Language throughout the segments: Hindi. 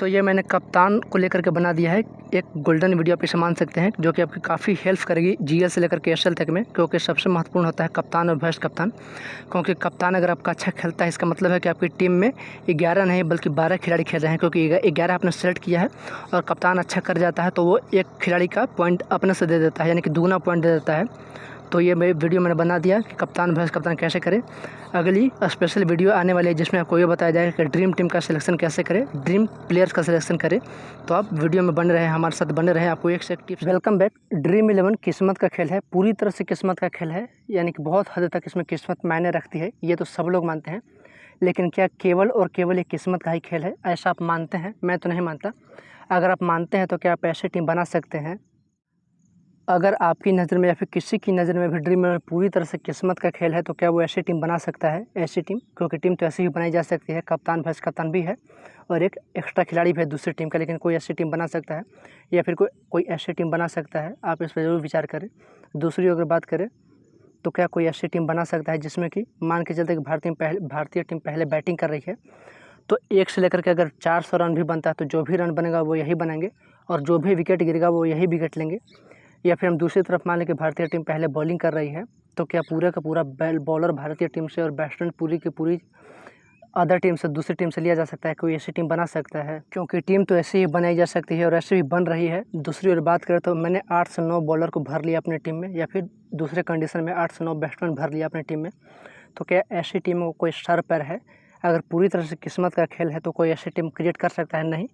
तो ये मैंने कप्तान को लेकर के बना दिया है। एक गोल्डन वीडियो आप इसे मान सकते हैं, जो कि आपकी काफ़ी हेल्प करेगी जीएल से लेकर के एसएल तक में, क्योंकि सबसे महत्वपूर्ण होता है कप्तान और वाइस कप्तान। क्योंकि कप्तान अगर आपका अच्छा खेलता है, इसका मतलब है कि आपकी टीम में 11 नहीं बल्कि 12 खिलाड़ी खेल रहे हैं, क्योंकि 11 आपने सेलेक्ट किया है और कप्तान अच्छा कर जाता है तो वो एक खिलाड़ी का पॉइंट अपने से दे देता है, यानी कि दुगना पॉइंट दे देता है। तो ये वीडियो मैंने बना दिया कि कप्तान वाइस कप्तान कैसे करें। अगली स्पेशल वीडियो आने वाली है जिसमें आपको ये बताया जाएगा कि ड्रीम टीम का सिलेक्शन कैसे करें, ड्रीम प्लेयर्स का सिलेक्शन करें। तो आप वीडियो में बने रहें, हमारे साथ बने रहें, आपको एक से एक टिप्स। Welcome back. ड्रीम 11 किस्मत का खेल है, पूरी तरह से किस्मत का खेल है, यानी कि बहुत हद तक इसमें किस्मत मायने रखती है, ये तो सब लोग मानते हैं। लेकिन क्या केवल और केवल एक किस्मत का ही खेल है, ऐसा आप मानते हैं? मैं तो नहीं मानता। अगर आप मानते हैं तो क्या आप ऐसी टीम बना सकते हैं? अगर आपकी नज़र में या फिर किसी की नज़र में भी ड्रीम 11 पूरी तरह से किस्मत का खेल है, तो क्या वो ऐसी टीम बना सकता है? ऐसी टीम, क्योंकि टीम तो ऐसी ही बनाई जा सकती है, कप्तान वाइस कप्तान भी है और एक एक्स्ट्रा खिलाड़ी भी है दूसरी टीम का, लेकिन कोई ऐसी टीम बना सकता है या फिर कोई ऐसी टीम बना सकता है? आप इस पर ज़रूर विचार करें। दूसरी अगर बात करें तो क्या कोई ऐसी टीम बना सकता है जिसमें कि मान के चलते कि भारतीय टीम पहले बैटिंग कर रही है, तो 1 से लेकर के अगर 400 रन भी बनता है तो जो भी रन बनेगा वो यही बनाएंगे और जो भी विकेट गिरेगा वो यही विकेट लेंगे। या फिर हम दूसरी तरफ मान लें कि भारतीय टीम पहले बॉलिंग कर रही है, तो क्या पूरा का पूरा बॉलर भारतीय टीम से और बैट्समैन पूरी की पूरी अदर टीम से, दूसरी टीम से लिया जा सकता है? कोई ऐसी टीम बना सकता है? क्योंकि टीम तो ऐसी ही बनाई जा सकती है और ऐसे भी बन रही है। दूसरी ओर बात करें तो मैंने 8 से 9 बॉलर को भर लिया अपनी टीम में, या फिर दूसरे कंडीशन में 8 से 9 बैट्समैन भर लिया अपनी टीम में। तो क्या ऐसी टीम में कोई स्टार प्लेयर है? अगर पूरी तरह से किस्मत का खेल है तो कोई ऐसी टीम क्रिएट कर सकता है? नहीं,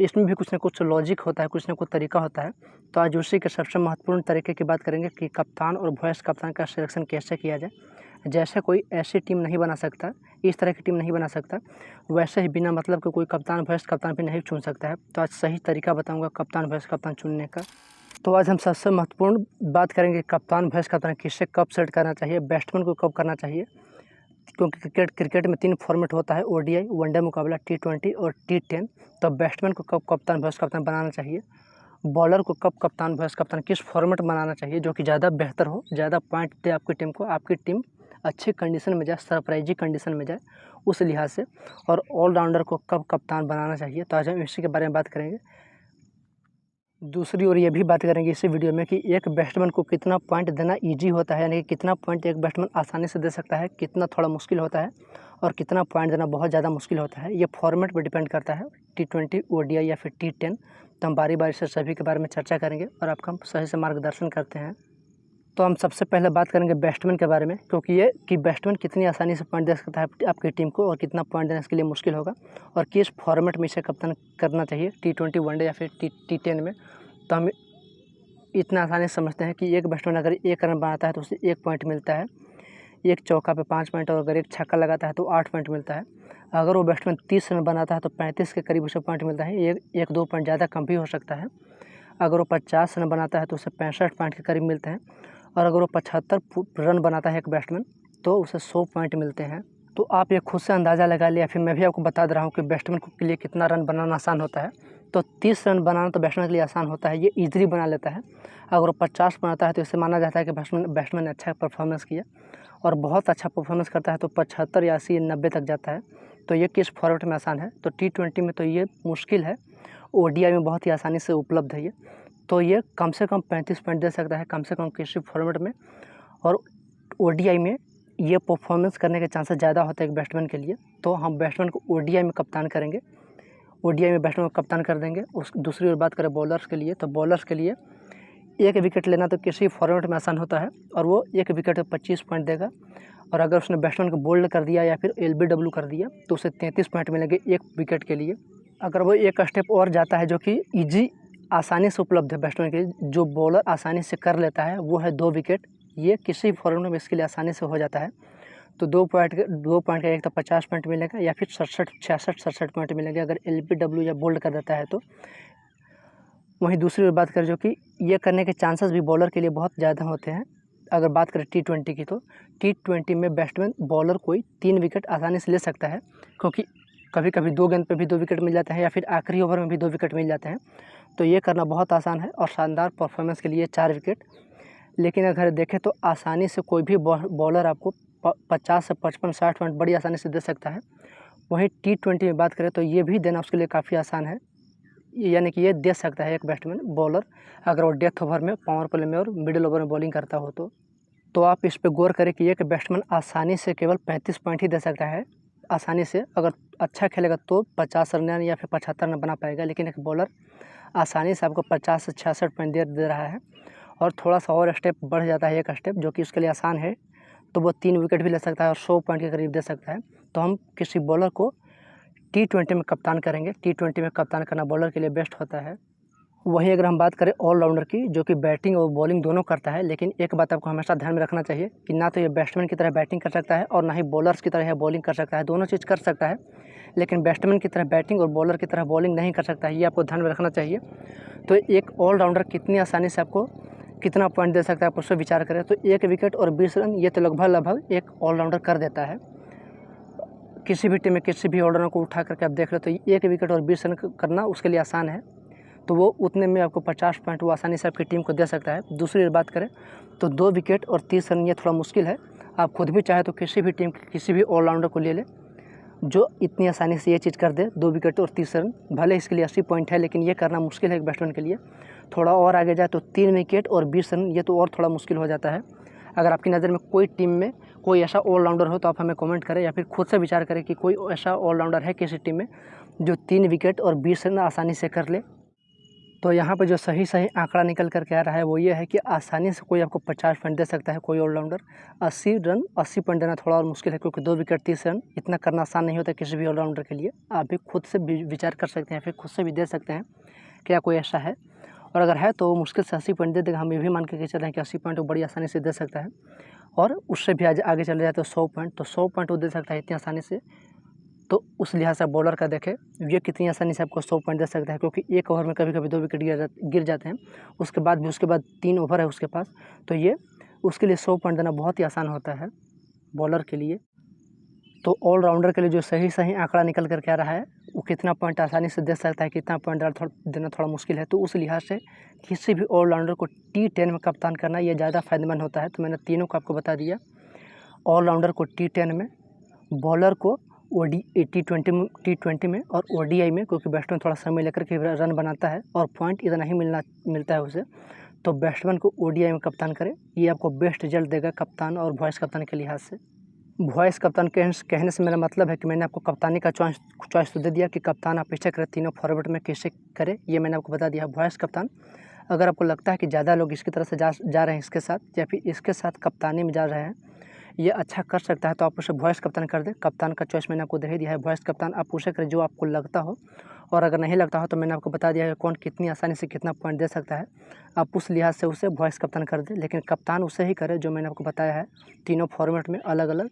इसमें भी कुछ ना कुछ लॉजिक होता है, कुछ ना कुछ तरीका होता है। तो आज उसी के सबसे महत्वपूर्ण तरीके की बात करेंगे कि कप्तान और वाइस कप्तान का सिलेक्शन कैसे किया जाए। जैसे कोई ऐसी टीम नहीं बना सकता, इस तरह की टीम नहीं बना सकता, वैसे ही बिना मतलब के कोई कप्तान वाइस कप्तान भी नहीं चुन सकता है। तो आज सही तरीका बताऊँगा कप्तान वाइस कप्तान चुनने का। तो आज हम सबसे महत्वपूर्ण बात करेंगे कप्तान वाइस कप्तान किससे कब सेट करना चाहिए, बैट्समैन को कब करना चाहिए। क्योंकि क्रिकेट में 3 फॉर्मेट होता है, ओडीआई, वनडे मुकाबला, टी20 और टी10। तो बैट्समैन को कब कप्तान वाइस कप्तान बनाना चाहिए, बॉलर को कब कप्तान वाइस कप्तान किस फॉर्मेट बनाना चाहिए जो कि ज़्यादा बेहतर हो, ज़्यादा पॉइंट दे आपकी टीम को, आपकी टीम अच्छी कंडीशन में जाए, सरप्राइजिंग कंडीशन में जाए उस लिहाज से, और ऑलराउंडर को कब कप्तान बनाना चाहिए। तो आज हम इसी के बारे में बात करेंगे। दूसरी ओर ये भी बात करेंगे इसी वीडियो में कि एक बैट्समैन को कितना पॉइंट देना ईजी होता है, यानी कि कितना पॉइंट एक बैट्समैन आसानी से दे सकता है, कितना थोड़ा मुश्किल होता है और कितना पॉइंट देना बहुत ज़्यादा मुश्किल होता है। ये फॉर्मेट पर डिपेंड करता है, टी20, ओडीआई या फिर टी10। तो हम बारी बारी से सभी के बारे में चर्चा करेंगे और आपका हम सही से मार्गदर्शन करते हैं। तो हम सबसे पहले बात करेंगे बैट्समैन के बारे में, क्योंकि ये कि बैट्समैन कितनी आसानी से पॉइंट दे सकता है आपकी टीम को और कितना पॉइंट देना इसके लिए मुश्किल होगा, और किस फॉर्मेट में इसे कप्तान करना चाहिए, टी20, वनडे या फिर टी10 में। तो हम इतना आसानी से समझते हैं कि एक बैट्समैन अगर 1 रन बनाता है तो उसे 1 पॉइंट मिलता है, एक चौका पे 5 पॉइंट, और अगर एक छक्का लगाता है तो 8 पॉइंट मिलता है। अगर वो बैट्समैन 30 रन बनाता है तो 35 के करीब उसे पॉइंट मिलता है, एक 2 पॉइंट ज़्यादा कम भी हो सकता है। अगर वो 50 रन बनाता है तो उसे 65 पॉइंट के करीब मिलते हैं, और अगर वो 75 रन बनाता है एक बैट्समैन तो उसे 100 पॉइंट मिलते हैं। तो आप ये खुद से अंदाज़ा लगा लिया, फिर मैं भी आपको बता दे रहा हूँ कि बैट्समैन के लिए कितना रन बनाना आसान होता है। तो 30 रन बनाना तो बैट्समैन के लिए आसान होता है, ये ईजिली बना लेता है। अगर वो 50 बनाता है तो इससे माना जाता है कि बैट्समैन ने अच्छा परफॉर्मेंस किया, और बहुत अच्छा परफॉर्मेंस करता है तो 75 या 80 90 तक जाता है। तो ये किस फॉर्मेट में आसान है, तो टी20 में तो ये मुश्किल है, ओडीआई में बहुत ही आसानी से उपलब्ध है ये। तो ये कम से कम 35 पॉइंट दे सकता है कम से कम किसी फॉर्मेट में, और ओडीआई में ये परफॉर्मेंस करने के चांसेस ज़्यादा होते हैं एक बैट्समैन के लिए। तो हम बैट्समैन को ओडीआई में कप्तान करेंगे, ओडीआई में बैट्समैन को कप्तान कर देंगे। उस दूसरी ओर बात करें बॉलर्स के लिए, तो बॉलर्स के लिए 1 विकेट लेना तो किसी फॉर्मेट में आसान होता है, और वो 1 विकेट पर 25 पॉइंट देगा। और अगर उसने बैट्समैन को बोल्ड कर दिया या फिर एलबीडब्ल्यू कर दिया तो उसे 33 पॉइंट मिलेंगे 1 विकेट के लिए। अगर वो एक स्टेप और जाता है जो कि ईजी आसानी से उपलब्ध है बैट्समैन के लिए, जो बॉलर आसानी से कर लेता है, वो है 2 विकेट। ये किसी फॉर्मेट में इसके लिए आसानी से हो जाता है। तो 2 पॉइंट का एक तो 50 पॉइंट मिलेगा, या फिर 66 पॉइंट मिलेंगे अगर एलबीडब्ल्यू या बोल्ड कर देता है तो। वहीं दूसरी ओर बात करें जो कि ये करने के चांसेस भी बॉलर के लिए बहुत ज़्यादा होते हैं। अगर बात करें टी20 की, तो टी20 में बैट्समैन बॉलर कोई 3 विकेट आसानी से ले सकता है, क्योंकि कभी कभी 2 गेंद पे भी 2 विकेट मिल जाते हैं, या फिर आखिरी ओवर में भी 2 विकेट मिल जाते हैं। तो ये करना बहुत आसान है, और शानदार परफॉर्मेंस के लिए 4 विकेट। लेकिन अगर देखें तो आसानी से कोई भी बॉलर आपको 50 से 55 60 पॉइंट बड़ी आसानी से दे सकता है। वहीं T20 में बात करें तो ये भी देना उसके लिए काफ़ी आसान है, यानी कि ये दे सकता है एक बैट्समैन बॉलर अगर वो डेथ ओवर में, पावर प्ले में और मिडिल ओवर में बॉलिंग करता हो तो आप इस पे गौर करें कि एक बैट्समैन आसानी से केवल 35 पॉइंट ही दे सकता है। आसानी से अगर अच्छा खेलेगा तो 50 रन या फिर 75 रन बना पाएगा, लेकिन एक बॉलर आसानी से आपको 50 से 66 पॉइंट दे रहा है। और थोड़ा सा और स्टेप बढ़ जाता है, एक स्टेप जो कि उसके लिए आसान है, तो वो 3 विकेट भी ले सकता है और 100 पॉइंट के करीब दे सकता है। तो हम किसी बॉलर को T20 में कप्तान करेंगे। T20 में कप्तान करना बॉलर के लिए बेस्ट होता है। वहीं अगर हम बात करें ऑलराउंडर की, जो कि बैटिंग और बॉलिंग दोनों करता है, लेकिन एक बात आपको हमेशा ध्यान में रखना चाहिए कि ना तो ये बैट्समैन की तरह बैटिंग कर सकता है और ना ही बॉलर्स की तरह बॉलिंग कर सकता है। दोनों चीज़ कर सकता है, लेकिन बैट्समैन की तरह बैटिंग और बॉलर की तरह बॉलिंग नहीं कर सकता है, ये आपको ध्यान में रखना चाहिए। तो एक ऑलराउंडर कितनी आसानी से आपको कितना पॉइंट दे सकता है, आप उस पर विचार करें। तो 1 विकेट और 20 रन ये तो लगभग एक ऑलराउंडर कर देता है। किसी भी टीम में किसी भी ऑलराउंडर को उठा करके आप देख लो तो 1 विकेट और 20 रन करना उसके लिए आसान है, तो वो उतने में आपको 50 पॉइंट वो आसानी से आपकी टीम को दे सकता है। दूसरी बात करें तो 2 विकेट और 30 रन ये थोड़ा मुश्किल है। आप खुद भी चाहे तो किसी भी टीम के किसी भी ऑलराउंडर को ले ले जो इतनी आसानी से ये चीज़ कर दे, 2 विकेट और 30 रन। भले इसके लिए 80 पॉइंट है, लेकिन ये करना मुश्किल है एक बैट्समैन के लिए। थोड़ा और आगे जाए तो 3 विकेट और 20 रन, ये तो और थोड़ा मुश्किल हो जाता है। अगर आपकी नज़र में कोई टीम में कोई ऐसा ऑलराउंडर हो तो आप हमें कमेंट करें, या फिर खुद से विचार करें कि कोई ऐसा ऑलराउंडर है किसी टीम में जो 3 विकेट और 20 रन आसानी से कर ले। तो यहाँ पर जो सही आंकड़ा निकल कर के आ रहा है वो ये है कि आसानी से कोई आपको 50 पॉइंट दे सकता है कोई ऑलराउंडर। 80 पॉइंट देना थोड़ा और मुश्किल है, क्योंकि 2 विकेट 30 रन इतना करना आसान नहीं होता किसी भी ऑलराउंडर के लिए। आप भी खुद से विचार कर सकते हैं, फिर खुद से भी दे सकते हैं क्या कोई ऐसा है, और अगर है तो मुश्किल से 80 पॉइंट दे देगा। हम ये भी मान के चल रहे हैं कि 80 पॉइंट वो बड़ी आसानी से दे सकता है, और उससे भी आगे चले जाए तो 100 पॉइंट, तो 100 पॉइंट वो दे सकता है इतनी आसानी से। तो उस लिहाज से बॉलर का देखें ये कितनी आसानी से आपको 100 पॉइंट दे सकता है, क्योंकि एक ओवर में कभी-कभी 2 विकेट गिर जाते हैं। उसके बाद 3 ओवर है उसके पास, तो ये उसके लिए 100 पॉइंट देना बहुत ही आसान होता है बॉलर के लिए। तो ऑलराउंडर के लिए जो सही आंकड़ा निकल कर के आ रहा है वो कितना पॉइंट आसानी से दे सकता है, कितना पॉइंट देना थोड़ा मुश्किल है, तो उस लिहाज से किसी भी ऑलराउंडर को T10 में कप्तान करना ये ज़्यादा फायदेमंद होता है। तो मैंने तीनों को आपको बता दिया। ऑलराउंडर को T10 में, बॉलर को T20 में और ODI में, क्योंकि बैट्समैन थोड़ा समय लेकर के रन बनाता है और पॉइंट इतना ही मिलता है उसे, तो बैट्समैन को ODI में कप्तान करें, ये आपको बेस्ट रिजल्ट देगा कप्तान और वॉइस कप्तान के लिहाज से। वॉइस कप्तान कहने से मेरा मतलब है कि मैंने आपको कप्तानी का चॉइस तो दे दिया कि कप्तान आप कैसे करें, तीनों फॉर्मेट में कैसे करें, ये मैंने आपको बता दिया। वॉइस कप्तान अगर आपको लगता है कि ज़्यादा लोग इसकी तरफ से जा रहे हैं इसके साथ, या फिर इसके साथ कप्तानी में जा रहे हैं, ये अच्छा कर सकता है, तो आप उसे वॉइस कप्तान कर दें। कप्तान का चॉइस मैंने आपको दे ही दिया है, वॉइस कप्तान आप उसे करें जो आपको लगता हो, और अगर नहीं लगता हो तो मैंने आपको बता दिया है कौन कितनी आसानी से कितना पॉइंट दे सकता है, आप उस लिहाज से उसे वॉइस कप्तान कर दें। लेकिन कप्तान उसे ही करें जो मैंने आपको बताया है, तीनों फॉर्मेट में अलग अलग